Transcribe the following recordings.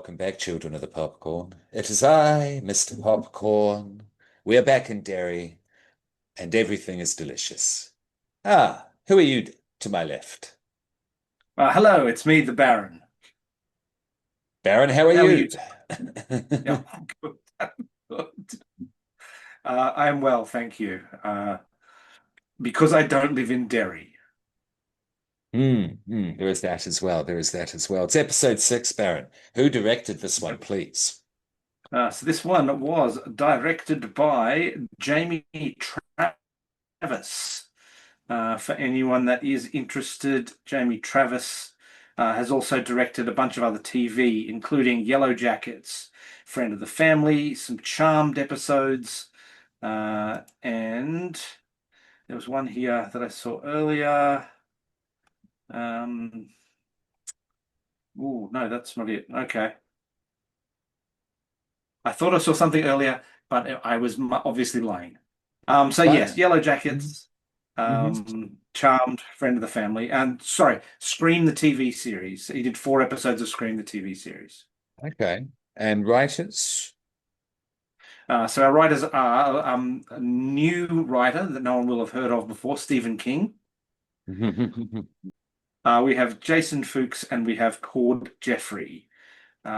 welcome back, children of the popcorn. It is I, Mr. Popcorn. We are back in Derry, and everything is delicious. Ah, who are you to my left? Hello, it's me, the Baron. Baron, how are How are you? you? Yeah, good. Good. I am well, thank you. Because I don't live in Derry. There is that as well. There is that as well. It's episode 6, Baron. Who directed this one, please? So this one was directed by Jamie Travis. For anyone that is interested, Jamie Travis has also directed a bunch of other TV, including Yellow Jackets, Friend of the Family, some Charmed episodes, and there was one here that I saw earlier. Um, oh, no, that's not it. Okay. I thought I saw something earlier, but I was obviously lying. So yes, Fine. Yellow Mhm. Jackets, Mhm. Charmed, Friend of the Family, and sorry, Scream the TV series. He did 4 episodes of Scream the TV series. Okay. And writers? So our writers are a new writer that no one will have heard of before, Stephen King. We have Jason Fuchs and we have Cord Jeffrey.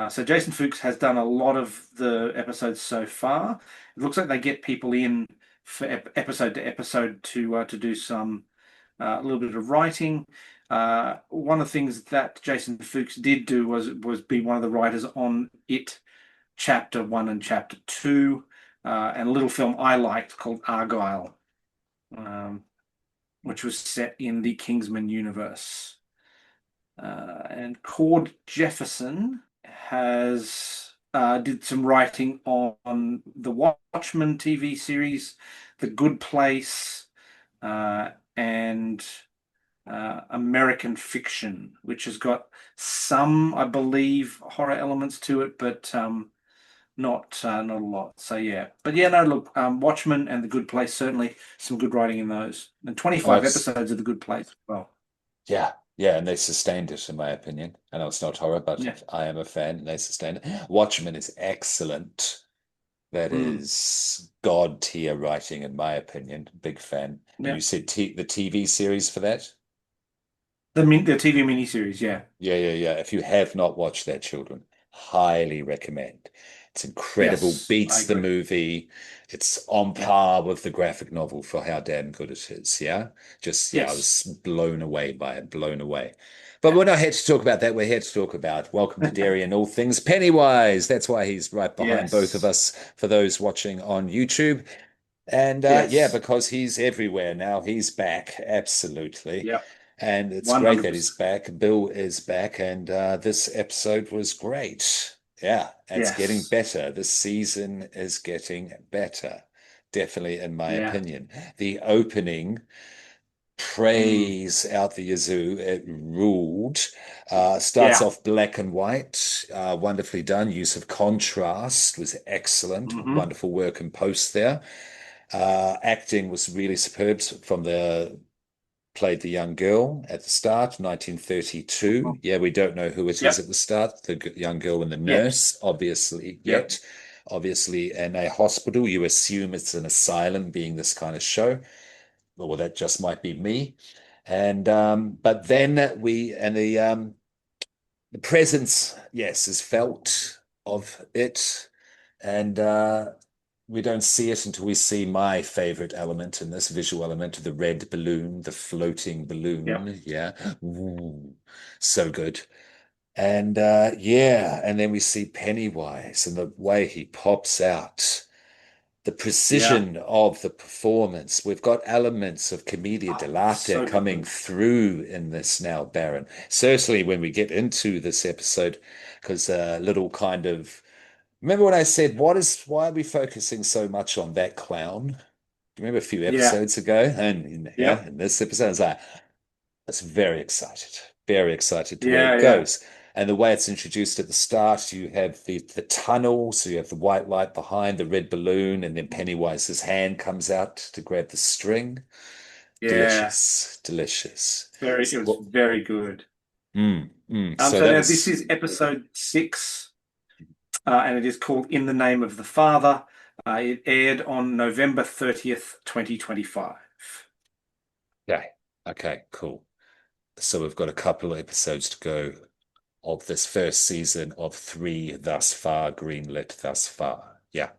So Jason Fuchs has done a lot of the episodes so far. It looks like they get people in for episode to episode to do some a little bit of writing. One of the things that Jason Fuchs did do was be one of the writers on It Chapter 1 and Chapter 2, and a little film I liked called Argyle, um, which was set in the Kingsman universe. And Cord Jefferson has did some writing on the Watchmen TV series, The Good Place, and American Fiction, which has got some, I believe, horror elements to it, but not a lot. So yeah, but yeah, no, look, Watchmen and The Good Place, certainly some good writing in those, and Oh, 25 it's episodes of The Good Place as well. Yeah, yeah, and they sustained it, in my opinion. I know it's not horror, Yeah. but I am a fan, and they sustained it. Watchmen is excellent. That Mm. is God tier writing, in my opinion. Big fan. And Yeah. you said t the TV series for that? The TV miniseries, yeah. Yeah, yeah, yeah. If you have not watched that, children, highly recommend. It's incredible, Yes, I beats the agree. movie. It's on Yeah. par with the graphic novel for how damn good it is. Yeah. Just, yeah, I Yes. was blown away by it, blown away. But Yeah. we're not here to talk about that. We're here to talk about Welcome to Derry and all things Pennywise. That's why he's right behind both of Yes. us for those watching on YouTube. And yeah, Yes. because he's everywhere now, he's back, absolutely. Yep. And it's great that he's 100%. back. Bill is back, and this episode was great. Yeah, it's getting Yes. better. This season is getting better, definitely, in my Yeah. opinion. The opening Mm. praise out the yazoo. It ruled. Starts Yeah. off black and white, wonderfully done. Use of contrast was excellent. Hmm. Wonderful work in post there. Acting was really superb from the played the young girl at the start, 1932. Yeah, we don't know who it is Yep. at the start. The young girl and the Yet. nurse, obviously, Yep. yet. Obviously, in a hospital, you assume it's an asylum, being this kind of show. Well, that just might be me. And but then the presence, yes, is felt of it. And we don't see it until we see my favorite element in this visual element, the red balloon, the floating Yep. balloon. Yeah. Ooh, so good. And yeah, and then we see Pennywise and the way he pops out, the Yeah. precision of the performance. We've got elements of commedia dell'arte So coming good. through in this now, Baron. Certainly when we get into this episode, because a little kind of remember when I said, why are we focusing so much on that clown? Do you remember a few Yeah. episodes ago? And yeah, Yep. in this episode, I was like, that's very excited to where Yeah. it Yeah. goes. And the way it's introduced at the start, you have the tunnel, so you have the white light behind the red balloon, and then Pennywise's hand comes out to grab the string. Yeah. Delicious, delicious. It was So, very good. so So that now this was is episode 6. and it is called In the Name of the Father. It aired on November 30th, 2025. Okay. Okay, cool. So we've got a couple of episodes to go of this first season of three thus far, greenlit thus far. Yeah.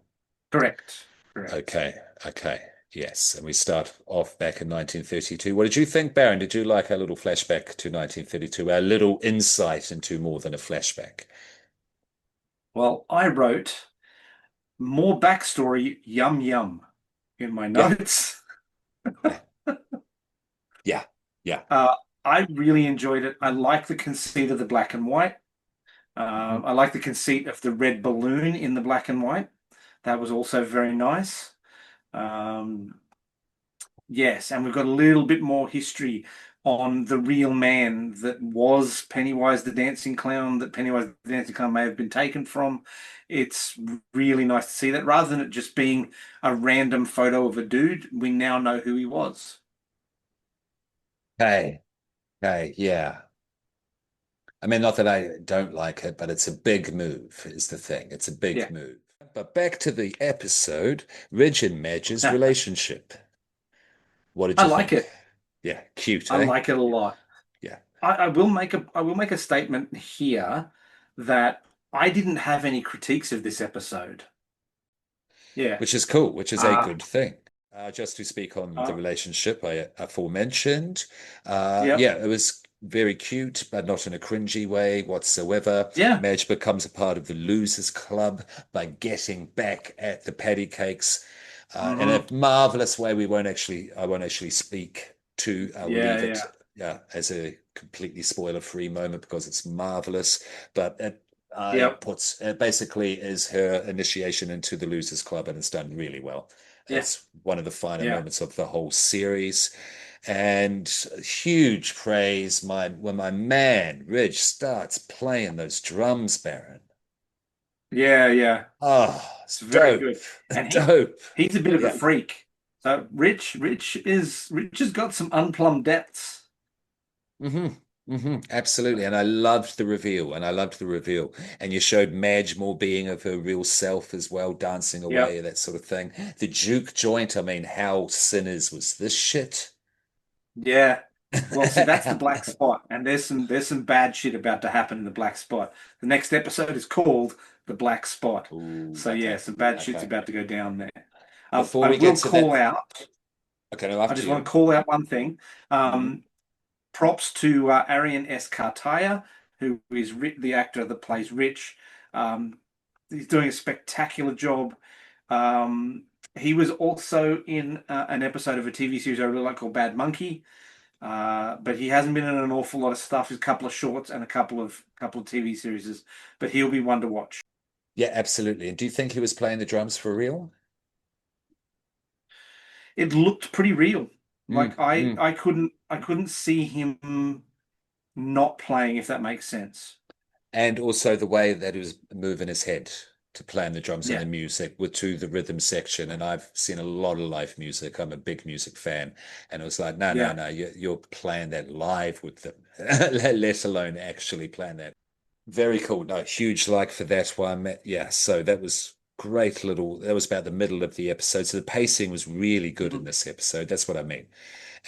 Correct. Correct. Okay. Okay. Yes. And we start off back in 1932. What did you think, Baron? Did you like our little flashback to 1932? Our little insight into more than a flashback? Well, I wrote more backstory, yum yum, in my Yeah. notes. Yeah. Yeah. Yeah. Uh, I really enjoyed it. I like the conceit of the black and white. Mhm. I like the conceit of the red balloon in the black and white. That was also very nice. Um, yes, and we've got a little bit more history on the real man that was Pennywise the Dancing Clown, that Pennywise the Dancing Clown may have been taken from. It's really nice to see that rather than it just being a random photo of a dude, we now know who he was. Okay. Okay. Yeah. I mean, not that I don't like it, but it's a big move, is the thing. It's a big Yeah. move. But back to the episode, Ridge and Madge's I relationship. What did you like think? it. Yeah, cute, I eh? like it a lot. Yeah, I will make a statement here that I didn't have any critiques of this episode. Yeah. which is cool, which is a Uh, good thing. Just to speak on the uh, relationship I aforementioned, yep. yeah, it was very cute, but not in a cringy way whatsoever. Yeah. Madge becomes a part of the Losers Club by getting back at the patty cakes in a Hmm. marvelous way. I won't actually speak to. I will Yeah, leave it yeah. as a completely spoiler-free moment because it's marvelous. But it Yep. puts it basically is her initiation into the Losers Club, and it's done really well. Yeah. It's one of the finer Yeah. moments of the whole series. And huge praise when my man Ridge starts playing those drums, Baron. Yeah, yeah. Oh, it's It's very dope. good. And Dope. he's a bit of a Yeah. freak. So Rich has got some unplumbed depths. hmm Absolutely. And I loved the reveal. And I loved the reveal. And you showed Madge more being of her real self as well, dancing away, Yep. that sort of thing. The juke joint, I mean, how sinners was this shit? Yeah. Well, see, that's the black spot, and there's some bad shit about to happen in the black spot. The next episode is called the black spot. Ooh, So yeah, okay. some bad shit's Okay. about to go down there. Before I we get will to call that, out. okay, no, I after just want you. to call out one thing. hmm Um, Props to Arian S. Cartaya, who is the actor that plays Rich. Um, he's doing a spectacular job. He was also in an episode of a TV series I really like called Bad Monkey. But he hasn't been in an awful lot of stuff. He's a couple of shorts and a couple of TV series, but he'll be one to watch. Yeah, absolutely. And do you think he was playing the drums for real? It looked pretty real. Mm, Like I mm. I couldn't I couldn't see him not playing, if that makes sense. And also the way that he was moving his head to playing the drums and Yeah, the music with to the rhythm section. And I've seen a lot of live music. I'm a big music fan. And it was like, no, no, yeah, no, you're playing that live with them, let alone actually playing that. Very cool. No, huge like for that one. Yeah, so that was great little, that was about the middle of the episode. So the pacing was really good in mhm, this episode. That's what I mean.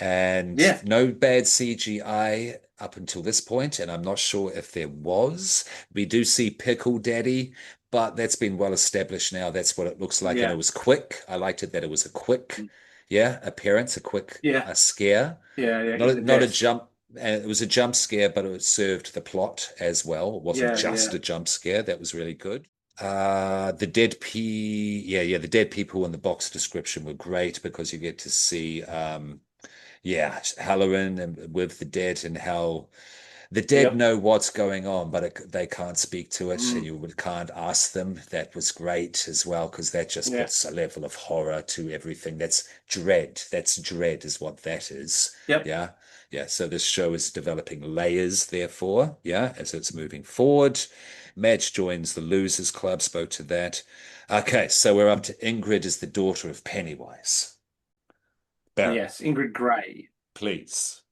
And yeah, no bad CGI up until this point, and I'm not sure if there was. We do see Pickle Daddy, but that's been well established now. That's what it looks like, and it yeah, was quick. I liked it that it was a quick, yeah, appearance, a quick yeah, scare, yeah. not In the not a desk. jump. And it was a jump scare, but it served the plot as well. It wasn't Yeah, just yeah, a jump scare. That was really good. The dead yeah, the dead people in the box description were great because you get to see yeah, Halloran and with the dead and how the dead yep, know what's going on, but they can't speak to it, and mm, you can't ask them. That was great as well because that just yeah, puts a level of horror to everything. That's dread. That's dread, is what that is. yep, Yeah, yeah. So this show is developing layers, therefore, yeah, as it's moving forward. Madge joins the Losers Club. Spoke to that. Okay, so we're up to Ingrid is the daughter of Pennywise. Baron, yes, Ingrid Gray. please.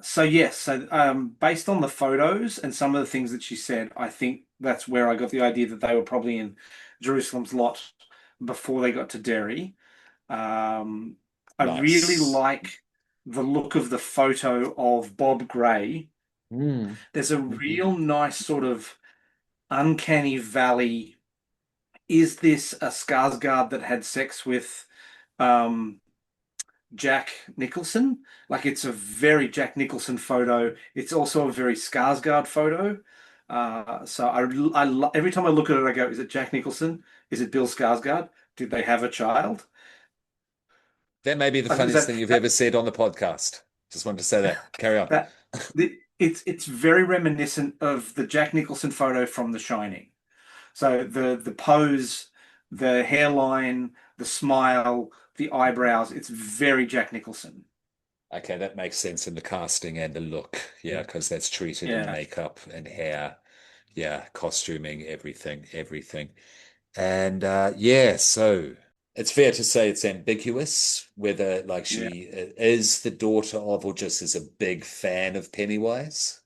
So yes, so based on the photos and some of the things that she said, I think that's where I got the idea that they were probably in Jerusalem's lot before they got to Derry. Um, I really Nice. like the look of the photo of Bob Gray. Mm. There's a Hmm. real nice sort of uncanny valley. Is this a Skarsgård that had sex with um, Jack Nicholson? Like it's a very Jack Nicholson photo. It's also a very Skarsgård photo. So every time I look at it, I go, is it Jack Nicholson? Is it Bill Skarsgård? Did they have a child? That may be the I think funniest that thing you've that ever said on the podcast. Just wanted to say that. Carry on. that it's very reminiscent of the Jack Nicholson photo from The Shining. So the pose, the hairline, the smile, the eyebrows, it's very Jack Nicholson. Okay, that makes sense in the casting and the look. Yeah, Yeah. because that's treated in Yeah. makeup and hair. Yeah, costuming, everything, everything. And yeah, so it's fair to say it's ambiguous whether like Yeah. she is the daughter of or just is a big fan of Pennywise.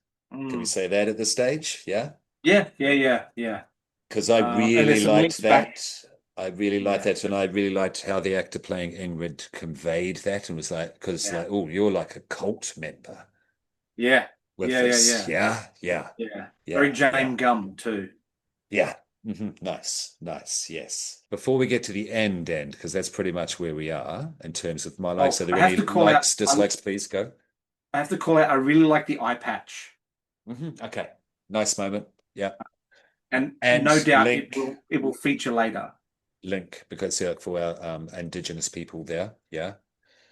Can we Mm. say that at this stage? Yeah. Yeah, yeah, yeah, yeah. Because I And really there's some liked links back. that. I really liked Yeah, that, and I really liked how the actor playing Ingrid conveyed that, and was like, because yeah, like, oh, you're like a cult member yeah, with yeah, yeah, this, yeah, yeah, yeah, yeah. Very yeah, yeah, James Gum too. yeah. Nice, nice, yes. Before we get to the end, because that's pretty much where we are in terms of my likes. Oh, Are there I have any to call out. likes, dislikes? Please go. I have to call out. I really like the eye patch, Okay, nice moment. Yeah, and and no doubt link. it will feature later. Link because yeah, for our indigenous people there. Yeah,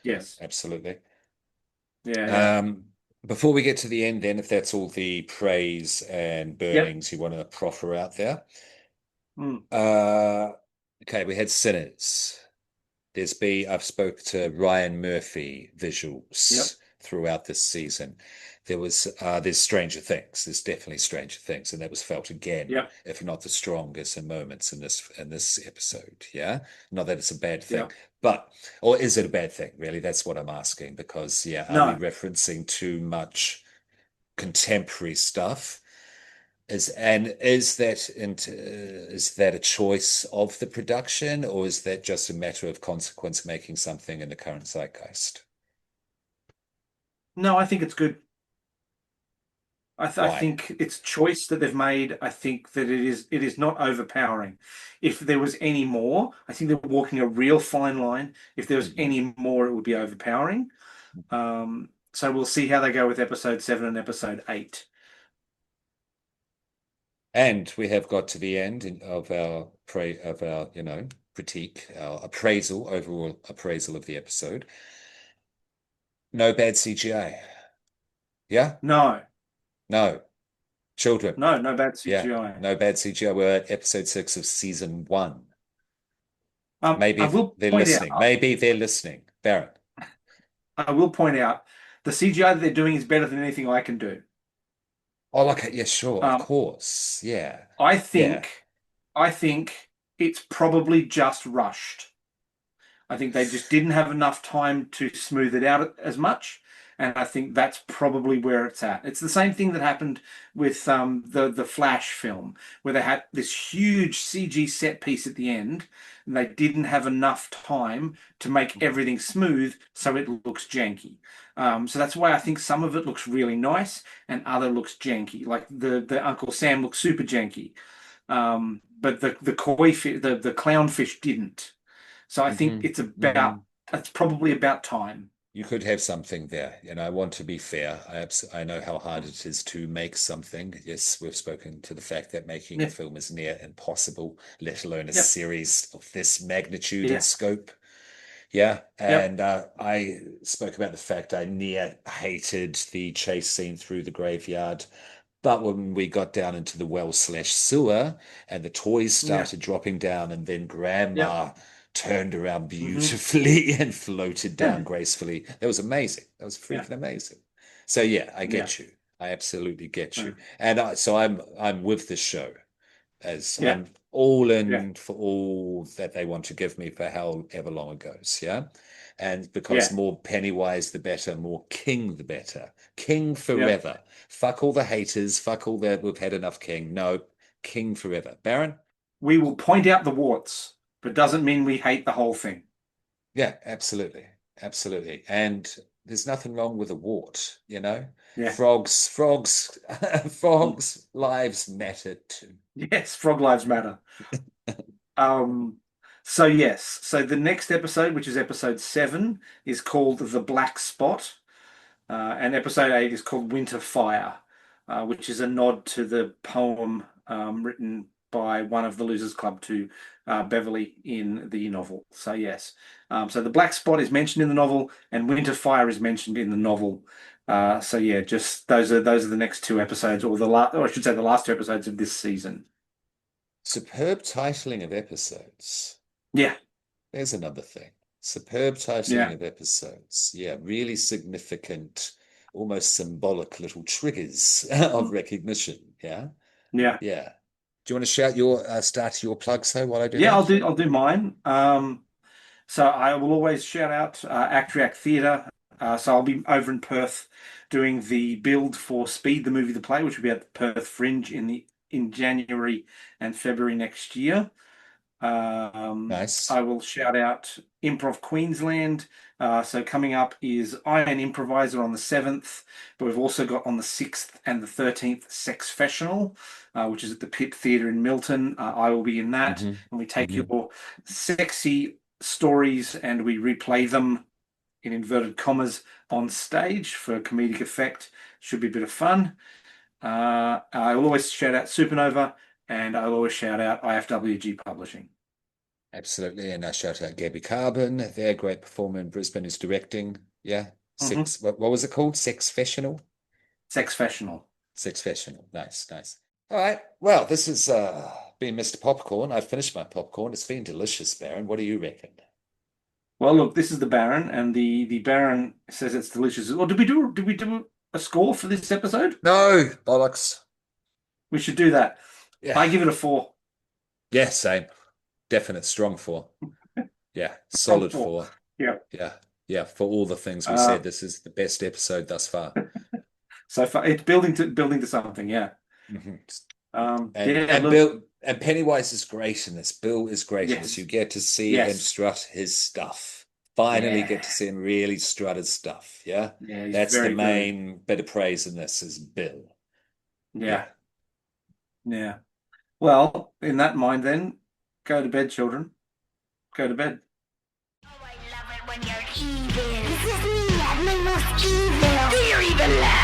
Yes. absolutely. Yeah, yeah. Um, before we get to the end, then, if that's all the praise and Yep. burnings you want to proffer out there. Mm. Uh, okay, we had Sinners. I've spoke to Ryan Murphy Yep. visuals throughout this season. There's Stranger Things. There's definitely Stranger Things, and that was felt again, Yep. if not the strongest in moments in this episode. Yeah, not that it's a bad thing, Yep. but or is it a bad thing? Really, that's what I'm asking. Because yeah, are we No. referencing too much contemporary stuff? Is that a choice of the production, or is that just a matter of consequence making something in the current zeitgeist? No, I think it's good. I Why? think it's choice that they've made. I think that it is not overpowering. If there was any more, I think they're walking a real fine line. If there was Mhm. any more, it would be overpowering. So we'll see how they go with episode 7 and episode 8. And we have got to the end of our critique, our appraisal, overall appraisal of the episode. No bad CGI. Yeah? No, No. Children. no bad Yeah. CGI. No bad CGI. We're at episode 6 of season 1. I Maybe will they're point listening. out, Maybe they're listening. Baron. I will point out, the CGI that they're doing is better than anything I can do. Oh, okay. Yeah, sure. Of Um, course. Yeah. I Yeah. think, I think it's probably just rushed. I think they just didn't have enough time to smooth it out as much. And I think that's probably where it's at. It's the same thing that happened with the Flash film, where they had this huge CG set piece at the end, and they didn't have enough time to make everything smooth, so it looks janky. So that's why I think some of it looks really nice, and other looks janky. Like the Uncle Sam looks super janky, but the the clownfish didn't. So I think Hmm. Hmm. it's probably about time. You could have something there. And I want to be fair. I know how hard it is to make something. Yes, we've spoken to the fact that making a Yep, film is near impossible, let alone a yep, series of this magnitude and yeah, scope. Yeah, yep, and I spoke about the fact I near hated the chase scene through the graveyard. But when we got down into the well/sewer and the toys yeah, started dropping down, and then yep, Grandma turned around hmm beautifully and floated down yeah, gracefully, that was amazing. That was yeah, freaking amazing. So yeah, I yeah, get you. I absolutely get yeah, you. And so I'm with the show, as yeah, I'm all yeah, in for all that they want to give me for however long it goes. Yeah. And because yeah, more Pennywise, the better, more King, the better. King yeah, forever. Fuck all the haters. Fuck all that. We've had enough King. No, king forever. Baron? We will point out the warts, but doesn't mean we hate the whole thing. Yeah, absolutely. Absolutely. And there's nothing wrong with a wart, you know? Yeah. Frogs, frogs' lives matter too. Yes, Frog Lives Matter. Um, so yes, so the next episode, which is episode 7, is called The Black Spot. And episode 8 is called Winter Fire, which is a nod to the poem written by one of the Losers Club to Beverly in the novel. So yes, so the Black Spot is mentioned in the novel, and Winter Fire is mentioned in the novel. So yeah, just those are the next 2 episodes, or or I should say, the last 2 episodes of this season. Superb titling of episodes. Yeah, There's another thing. Superb titling yeah, of episodes. Yeah, really significant, almost symbolic little triggers of recognition. Yeah. yeah. Yeah. Do you want to shout your start your plugs though while I do Yeah, that? I'll do mine. So I will always shout out Act React Theatre. So I'll be over in Perth doing the build for Speed, the movie, the play, which will be at the Perth Fringe in January and February next year. Nice. I will shout out Improv Queensland. So coming up is Iron Improviser on the 7th, but we've also got on the 6th and the 13th Sex Fashional, which is at the Pit Theatre in Milton. I will be in that, hmm and we take hmm your sexy stories and we replay them in inverted commas on stage for comedic effect. Should be a bit of fun. I will always shout out Supernova, and I'll always shout out IFWG Publishing. Absolutely. And I shout out Gabby Carbon. They're a great performer in Brisbane who's directing. Yeah. Mhm. What was it called? Sex Fashional? Sex Fashional. Six Fashional. Nice, nice. All right. Well, this has been Mr. Popcorn. I've finished my popcorn. It's been delicious, Baron. What do you reckon? Well, look, this is the Baron, and the Baron says it's delicious. Or did we do a score for this episode? No, bollocks. We should do that. Yeah. I give it a 4 Yeah, same. Definite strong four. Yeah, from solid 4. four. Yeah. Yeah. Yeah, for all the things we Uh, said, this is the best episode thus far. so far, it's building to something. Yeah. Mhm. Yeah. And Look. Bill and Pennywise is great in this. Bill is great in this. You Yes. get to see him Yes. strut his stuff. Finally Yeah. get to see him really strut his stuff. Yeah. Yeah. He's That's the very good. main bit of praise in this is Bill. Yeah. Yeah. Yeah. Well, in that mind, then, go to bed, children. Go to bed. Oh, I love it when you're evil. This is me at my most evil. Do you even laugh?